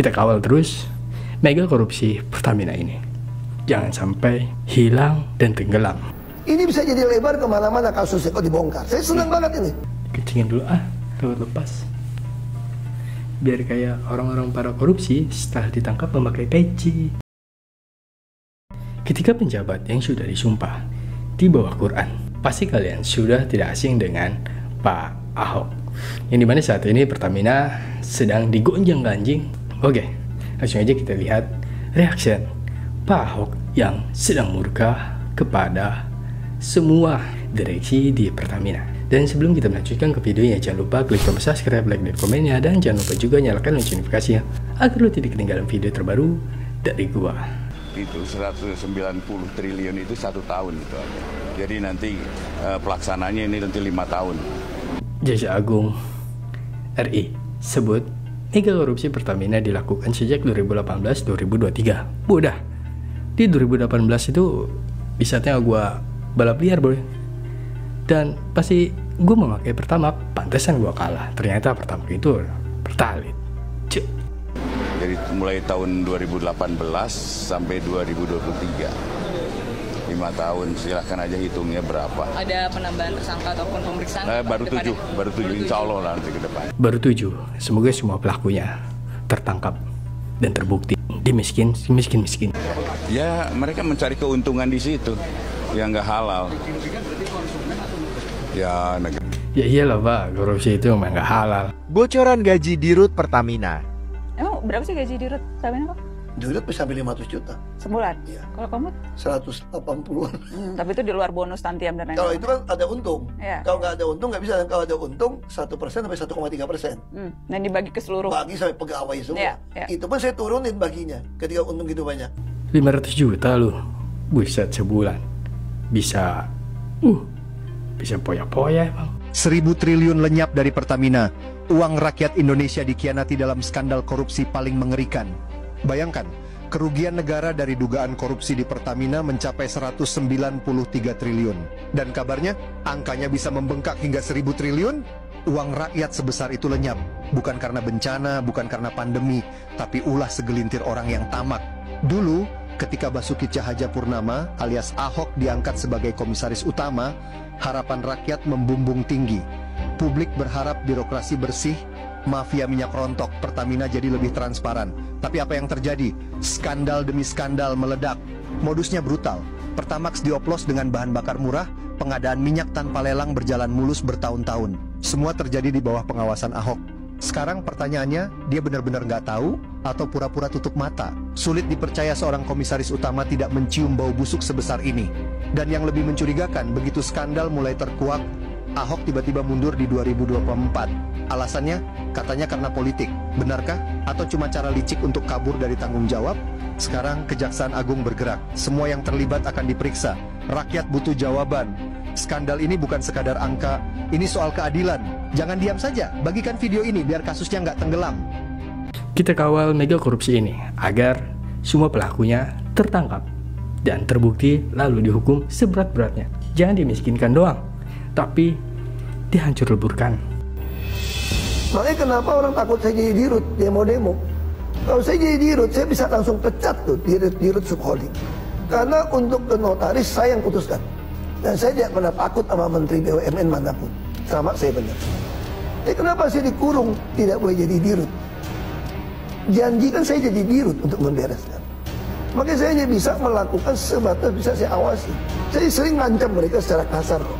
Kita kawal terus mega korupsi Pertamina ini. Jangan sampai hilang dan tenggelam. Ini bisa jadi lebar kemana-mana kasusnya kok dibongkar. Saya senang banget ini. Kencingin dulu lewat lepas. Biar kayak orang-orang para korupsi setelah ditangkap memakai peci. Ketika penjabat yang sudah disumpah di bawah Quran, pasti kalian sudah tidak asing dengan Pak Ahok. Yang dimana saat ini Pertamina sedang digonjang-ganjing. Oke, langsung aja kita lihat reaction Pak Ahok yang sedang murka kepada semua direksi di Pertamina. Dan sebelum kita melanjutkan ke videonya, jangan lupa klik tombol subscribe, like, dan komennya, dan jangan lupa juga nyalakan lonceng notifikasinya agar lo tidak ketinggalan video terbaru dari gua. Itu 190 triliun itu 1 tahun itu aja. Jadi nanti pelaksananya ini nanti 5 tahun. Jaksa Agung RI sebut mega korupsi Pertamina dilakukan sejak 2018-2023. Udah di 2018 itu di saatnya gua balap liar boy. Dan pasti gue memakai Pertamax, pantesan gue kalah. Ternyata Pertamax itu Pertalite. Jadi mulai tahun 2018 sampai 2023, 5 tahun, silahkan aja hitungnya berapa. Ada penambahan tersangka ataupun pemeriksaan? Baru 7, insya Allah nanti ke depan. Baru 7, semoga semua pelakunya tertangkap dan terbukti. Dia miskin. Ya mereka mencari keuntungan di situ yang nggak halal. Ya iyalah Pak, korupsi itu memang nggak halal. Bocoran gaji Dirut Pertamina. Emang berapa sih gaji Dirut Pertamina, Pak? Dirut bisa sampai 500 juta. Sebulan? Iya. Kalau kamu? 180-an. Tapi itu di luar bonus tantiam dan lain-lain. Kalau itu kan ada untung. Ya. Kalau nggak ada untung nggak bisa. Kalau ada untung 1% sampai 1,3%. Dan dibagi ke seluruh. Bagi sampai pegawai semua. Ya. Itu pun saya turunin baginya ketika untung gitu banyak. 500 juta loh. Buset, sebulan. Bisa poya-poya emang. 1.000 triliun lenyap dari Pertamina. Uang rakyat Indonesia dikhianati dalam skandal korupsi paling mengerikan. Bayangkan, kerugian negara dari dugaan korupsi di Pertamina mencapai 193 triliun. Dan kabarnya, angkanya bisa membengkak hingga 1.000 triliun. Uang rakyat sebesar itu lenyap. Bukan karena bencana, bukan karena pandemi, tapi ulah segelintir orang yang tamak. Dulu, ketika Basuki Cahayapurnama alias Ahok diangkat sebagai komisaris utama, harapan rakyat membumbung tinggi. Publik berharap birokrasi bersih, mafia minyak rontok Pertamina jadi lebih transparan. Tapi apa yang terjadi? Skandal demi skandal meledak. Modusnya brutal. Pertamax dioplos dengan bahan bakar murah, pengadaan minyak tanpa lelang berjalan mulus bertahun-tahun. Semua terjadi di bawah pengawasan Ahok. Sekarang pertanyaannya, dia benar-benar nggak tahu atau pura-pura tutup mata? Sulit dipercaya seorang komisaris utama tidak mencium bau busuk sebesar ini. Dan yang lebih mencurigakan, begitu skandal mulai terkuak, Ahok tiba-tiba mundur di 2024. Alasannya, katanya karena politik. Benarkah? Atau cuma cara licik untuk kabur dari tanggung jawab? Sekarang Kejaksaan Agung bergerak. Semua yang terlibat akan diperiksa. Rakyat butuh jawaban. Skandal ini bukan sekadar angka, ini soal keadilan. Jangan diam saja, bagikan video ini biar kasusnya nggak tenggelam. Kita kawal mega korupsi ini agar semua pelakunya tertangkap dan terbukti lalu dihukum seberat-beratnya. Jangan dimiskinkan doang, tapi dihancur leburkan. Makanya kenapa orang takut saya jadi dirut, demo-demo. Kalau saya jadi dirut, saya bisa langsung pecat tuh dirut subholding. Karena untuk ke notaris saya yang putuskan. Dan saya tidak pernah takut sama menteri BUMN manapun. Sama saya benar. Kenapa saya dikurung tidak boleh jadi dirut? Janjikan saya jadi dirut untuk membereskan. Makanya saya hanya bisa melakukan sebatas bisa saya awasi. Saya sering ngancam mereka secara kasar kok.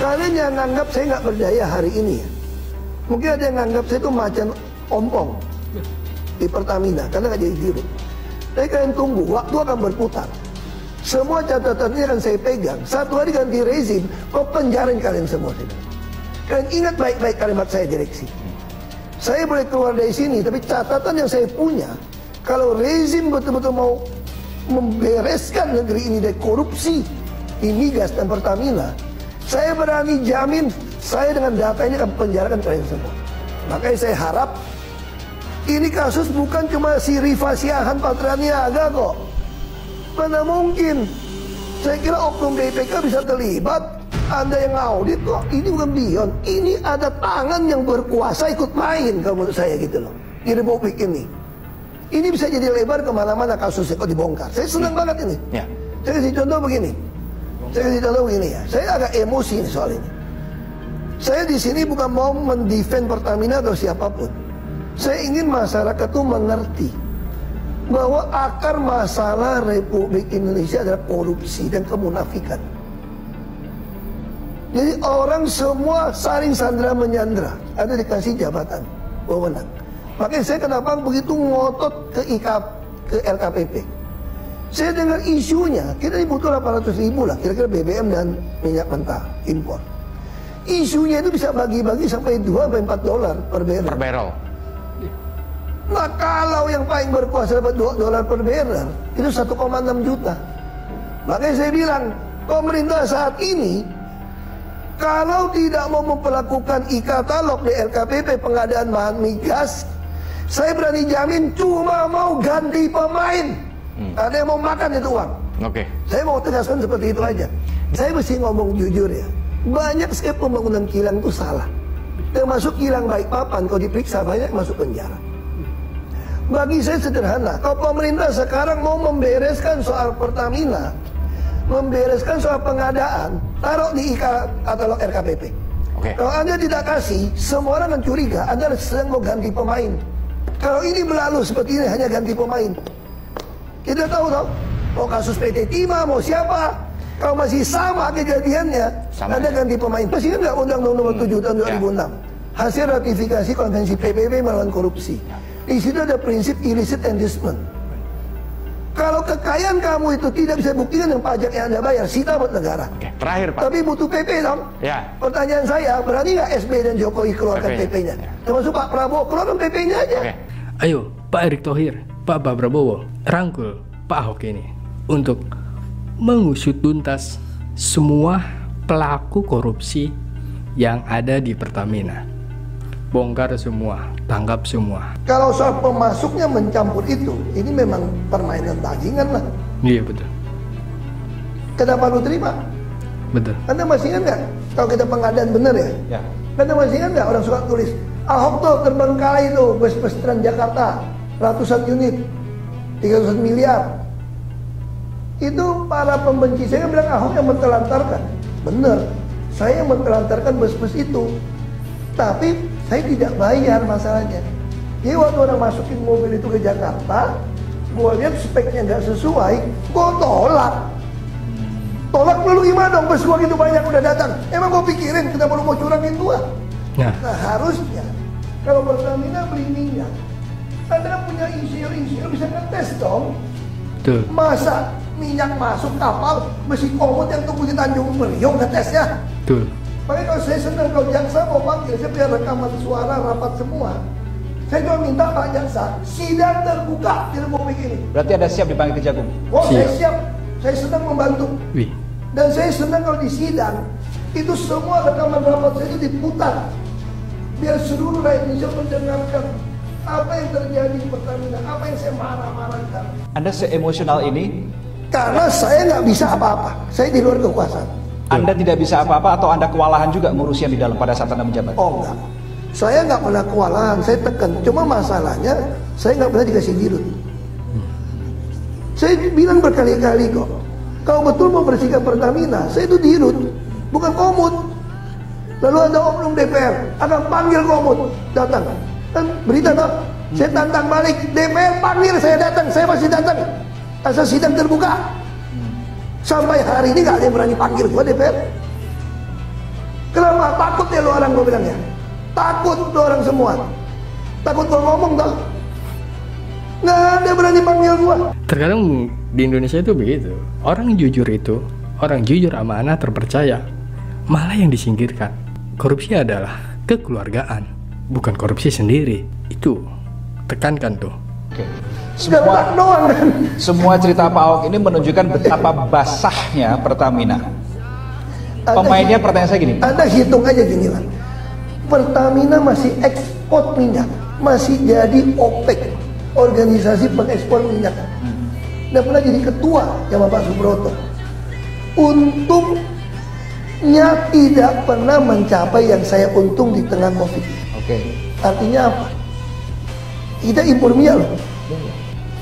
Kalian jangan anggap saya nggak berdaya hari ini ya. Mungkin ada yang nganggap saya itu macan ompong di Pertamina karena nggak jadi dirut. Tapi kalian tunggu, waktu akan berputar. Semua catatannya akan saya pegang. Satu hari ganti rezim, kok penjarain kalian semua. Kalian ingat baik-baik kalimat saya direksi. Saya boleh keluar dari sini, tapi catatan yang saya punya, kalau rezim betul-betul mau membereskan negeri ini dari korupsi di migas dan Pertamina, saya berani jamin saya dengan data ini akan penjarakan kalian semua. Makanya saya harap ini kasus bukan cuma si Rifa Siahan Patraniaga kok. Mana mungkin? Saya kira oknum BPK bisa terlibat. Anda yang audit kok. Ini bukan beyond. Ini ada tangan yang berkuasa ikut main kalau menurut saya gitu loh. Di Republik ini. Ini bisa jadi lebar kemana-mana kasusnya kok dibongkar. Saya senang banget ini. Ya. Saya kasih contoh begini. Ya. Saya agak emosi nih soal ini. Saya di sini bukan mau mendefend Pertamina atau siapapun. Saya ingin masyarakat tuh mengerti bahwa akar masalah Republik Indonesia adalah korupsi dan kemunafikan. Jadi orang semua saling sandra menyandra, ada dikasih jabatan wewenang. Makanya saya kenapa begitu ngotot ke LKPP. Saya dengar isunya, kita butuh 800.000 lah, kira-kira BBM dan minyak mentah impor. Isunya itu bisa bagi-bagi sampai $2-4 per barrel. Per barrel. Nah kalau yang paling berkuasa dapat $2 per barrel, itu 1,6 juta. Makanya saya bilang, pemerintah saat ini kalau tidak mau memperlakukan e-katalog di LKPP pengadaan bahan migas, saya berani jamin cuma mau ganti pemain. Ada yang mau makan itu uang. Oke. Saya mau tegaskan seperti itu aja. Saya mesti ngomong jujur ya. Banyak sekali pembangunan kilang itu salah. Termasuk kilang Balikpapan, kalau diperiksa banyak masuk penjara. Bagi saya sederhana. Kalau pemerintah sekarang mau membereskan soal Pertamina, membereskan soal pengadaan, taruh di katalog RKPP. Oke. Kalau Anda tidak kasih, semua orang akan curiga Anda sedang mau ganti pemain. Kalau ini berlalu seperti ini hanya ganti pemain. Kita tahu mau kasus PT Timah, mau siapa. Kalau masih sama kejadiannya, Anda ganti pemain. Masih nggak Undang-Undang Nomor 7 tahun 2006. Hasil ratifikasi konvensi PBB melawan korupsi. Di situ ada prinsip illicit inducement. Kalau kekayaan kamu itu tidak bisa buktikan dengan pajak yang Anda bayar, sita buat negara. Oke, terakhir Pak. Tapi butuh PP dong. Ya. Pertanyaan saya, berani nggak SBY dan Jokowi keluarkan PP-nya? Termasuk Pak Prabowo, keluarkan PP-nya aja. Oke. Ayo, Pak Erick Thohir, Pak Prabowo, rangkul Pak Ahok ini untuk mengusut tuntas semua pelaku korupsi yang ada di Pertamina. Bongkar semua, tangkap semua. Kalau soal pemasuknya mencampur itu, ini memang permainan bajingan lah. Iya betul. Kenapa lu terima? Betul. Anda masih ingat nggak? Kalau kita pengadaan benar ya? Ya. Anda masih ingat nggak orang suka tulis Ahok tuh terbengkalai itu bus-bus Transjakarta ratusan unit 300 miliar. Itu para pembenci saya bilang Ahok yang mentelantarkan. Bener, saya yang mentelantarkan bus-bus itu. Tapi saya tidak bayar masalahnya. Jadi waktu orang masukin mobil itu ke Jakarta, gue lihat speknya nggak sesuai, gue tolak. Tolak lu gimana dong, bus gua gitu banyak udah datang. Emang gue pikirin kenapa lu mau curangin gua? Nah harusnya kalau Pertamina beli minyak, Anda punya insinyur bisa ngetes dong. Tuh. Masa minyak masuk kapal mesti komod yang tunggu di Tanjung Priok ngetesnya? Tuh. Makanya kalau saya senang kalau jaksa mau panggil, saya punya rekaman suara rapat semua. Saya cuma minta Pak Jaksa sidang terbuka di Republik ini. Berarti Anda siap dipanggil Kejagung? Oh saya siap, saya senang membantu. Wih. Dan saya senang kalau di sidang itu semua rekaman rapat saya itu diputar biar seluruh rakyat Indonesia mendengarkan apa yang terjadi di Pertamina, apa yang saya marah-marah di sana. Anda se-emosional ini? Karena saya nggak bisa apa-apa, saya di luar kekuasaan. Anda tidak bisa apa-apa atau Anda kewalahan juga ngurus yang di dalam pada saat Anda menjabat? Oh enggak, saya nggak pernah kewalahan, saya tekan. Cuma masalahnya saya nggak pernah dikasih dirut. Saya bilang berkali-kali kok, kalau betul mau bersihkan Pertamina, saya itu dirut, bukan komut. Lalu ada oknum DPR akan panggil komut, datang. Kan berita toh, saya tantang balik, DPR panggil saya datang, saya masih datang. Asal sidang terbuka. Sampai hari ini gak ada yang berani panggil gua DPR. Kenapa? Takut ya lu orang, gua bilang ya. Takut lu orang semua. Takut gua ngomong toh. Nggak ada berani panggil gua. Terkadang di Indonesia itu begitu. Orang jujur itu, orang jujur amanah terpercaya, malah yang disingkirkan. Korupsi adalah kekeluargaan, bukan korupsi sendiri. Itu tekankan tuh. Semua cerita Pak Ahok ini menunjukkan betapa basahnya Pertamina. Pemainnya, pertanyaan saya gini. Anda hitung aja gini lah. Pertamina masih ekspor minyak, masih jadi OPEC, organisasi pengekspor minyak. Dan pernah jadi ketua sama Pak Subroto. Untungnya tidak pernah mencapai yang saya untung di tengah COVID. Oke. Artinya apa? Kita impor minyak loh.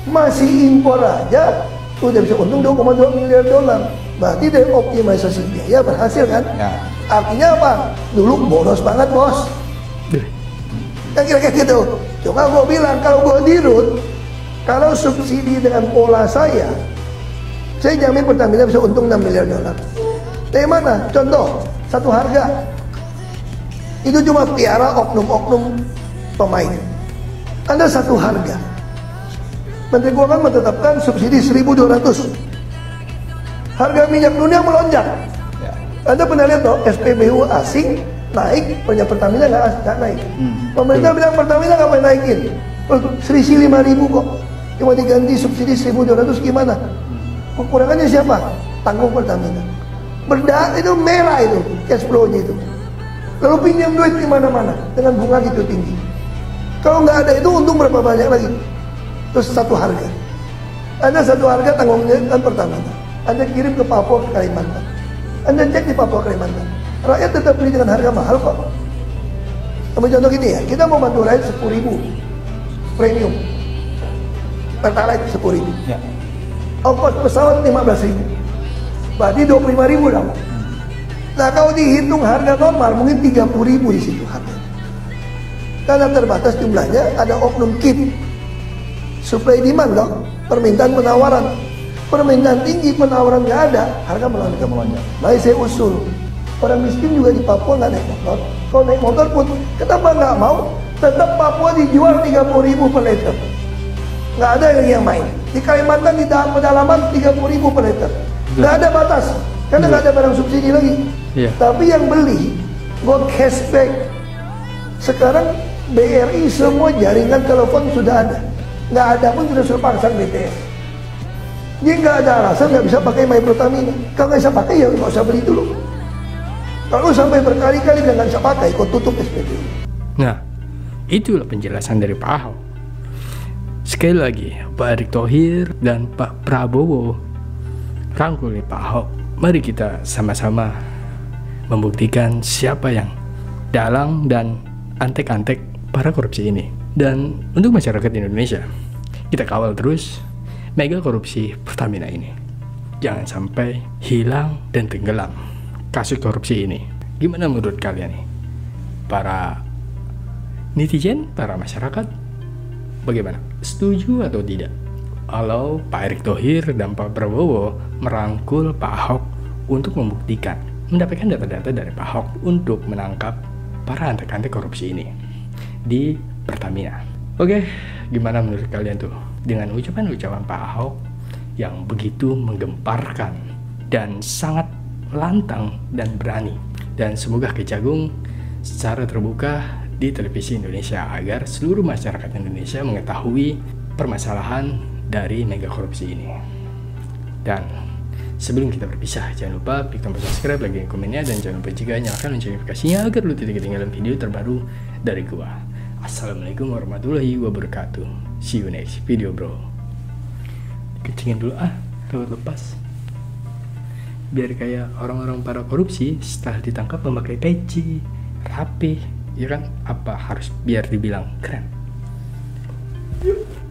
Masih impor aja udah bisa untung 2,2 miliar dolar. Berarti dari optimalisasi biaya berhasil kan? Ya. Artinya apa? Dulu boros banget bos. Kan kira-kira gitu. Cuma gue bilang kalau gue dirut, kalau subsidi dengan pola saya jamin Pertamina bisa untung 6 miliar dolar. Dari mana? Contoh, satu harga. Itu cuma piara oknum-oknum pemain. Anda satu harga. Menteri Keuangan menetapkan subsidi 1.200. Harga minyak dunia melonjak. Ya. Anda pernah lihat toh SPBU asing naik, punya Pertamina nggak naik. Pemerintah bilang Pertamina nggak boleh naikin. Selisih 5.000 kok. Cuma diganti subsidi 1.200 gimana? Kekurangannya siapa? Tanggung Pertamina. Berdak itu merah itu cash flow-nya itu. Lalu pinjam duit di mana-mana dengan bunga gitu tinggi. Kalau nggak ada itu untung berapa banyak lagi? Terus satu harga. Anda satu harga tanggungnya kan Pertamina. Anda kirim ke Papua, ke Kalimantan. Anda cek di Papua, Kalimantan. Rakyat tetap beli dengan harga mahal kok. Ambil contoh gini ya, kita mau bantu rakyat 10.000 premium. Pertalite 10.000. Ya. Ongkos pesawat 15.000. Berarti 25.000 dong. Nah kalau dihitung harga normal mungkin 30.000 di situ harga. Karena terbatas jumlahnya, ada oknum KIP. Supply demand dong, permintaan penawaran. Permintaan tinggi, penawaran nggak ada, harga melonjak. Baik saya usul, orang miskin juga di Papua nggak naik motor. Kalau naik motor pun, kenapa nggak mau? Tetap Papua dijual 30.000 per liter. Nggak ada yang main. Di Kalimantan di pedalaman 30.000 per liter. Nggak ada batas, karena nggak ada barang subsidi lagi. Tapi yang beli, gue cashback. Sekarang BRI semua jaringan telepon sudah ada. Nggak ada pun sudah suruh pasang BTS. Dia nggak ada alasan nggak bisa pakai My Pertamina. Kalau nggak bisa pakai ya nggak usah beli dulu. Kalau sampai berkali-kali dan nggak bisa pakai, kau tutup SPBU. Nah, itulah penjelasan dari Pak Ahok. Sekali lagi, Pak Erick Thohir dan Pak Prabowo rangkul Pak Ahok. Mari kita sama-sama membuktikan siapa yang dalang dan antek-antek para korupsi ini. Dan untuk masyarakat Indonesia, kita kawal terus mega korupsi Pertamina ini. Jangan sampai hilang dan tenggelam kasus korupsi ini. Gimana menurut kalian nih? Para netizen, para masyarakat, bagaimana? Setuju atau tidak? Kalau Pak Erick Thohir dan Pak Prabowo merangkul Pak Ahok untuk membuktikan, mendapatkan data-data dari Pak Ahok untuk menangkap para antek-antek korupsi ini di Pertamina. Oke, gimana menurut kalian tuh dengan ucapan-ucapan Pak Ahok yang begitu menggemparkan dan sangat lantang dan berani? Dan semoga Kejagung secara terbuka di televisi Indonesia agar seluruh masyarakat Indonesia mengetahui permasalahan dari mega korupsi ini. Dan sebelum kita berpisah, jangan lupa klik tombol subscribe, like, komennya, dan jangan lupa juga nyalakan lonceng notifikasinya agar lu tidak ketinggalan video terbaru dari gua. Assalamualaikum warahmatullahi wabarakatuh. See you next video bro. Kencingin dulu lewat lepas. Biar kayak orang-orang para korupsi setelah ditangkap memakai peci, rapi, ya kan? Apa harus biar dibilang keren? Yuk.